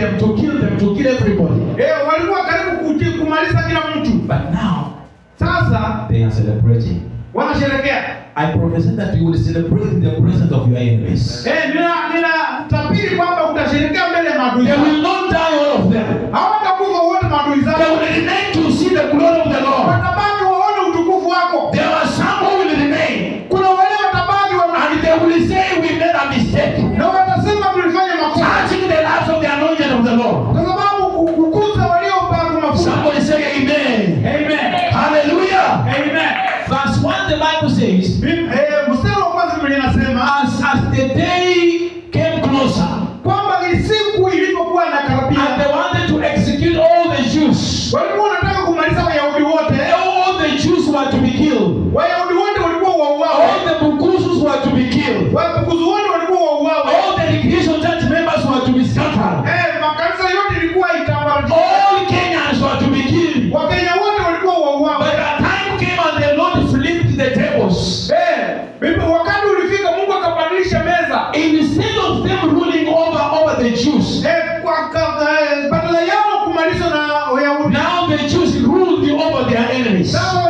them, to kill everybody. Walikuwa karibu kumaliza kila mtu. But now, sasa they are celebrating. Wanasherehekea. I prophesy that you will celebrate in the presence of your enemies. Nina tabiri kwamba utasherehekea mbele ya maadui. They will not die, all of them. Hawatakufa wote maadui zao. They will remain to see the glory of the Lord. Watabaki waone utukufu wako. There are some who will remain. Kuna wale watabaki and they will say we made a mistake. Na watasema tulifanya makosa. Touching the lives of the anointed of the Lord. Kwa sababu kukuza waliopakwa mafuta. Somebody say amen. Amen. Hallelujah. Amen. Verse 1 the Bible says, mstari wa kwanza Biblia inasema as the day came closer, kwamba siku ilipokuwa inakaribia, and they wanted to execute all the Jews. Walikuwa wanataka kumaliza Wayahudi wote. All the Jews were to be killed. Wayahudi wote walikuwa wauawe. All the Bukusus were to be killed. Wabukusu wote walikuwa wauawe. All the Recreation Church members were to be scattered. Makanisa yote ilikuwa itambarika. All Kenyans were to be killed. Wakenya wote walikuwa wauawe. But the time came and the Lord flipped the tables. Wakati ulifika Mungu akabadilisha meza. Instead of them ruling over the Jews, badala yao kumaliza na Wayahudi, now the Jews ruled over their enemies. Now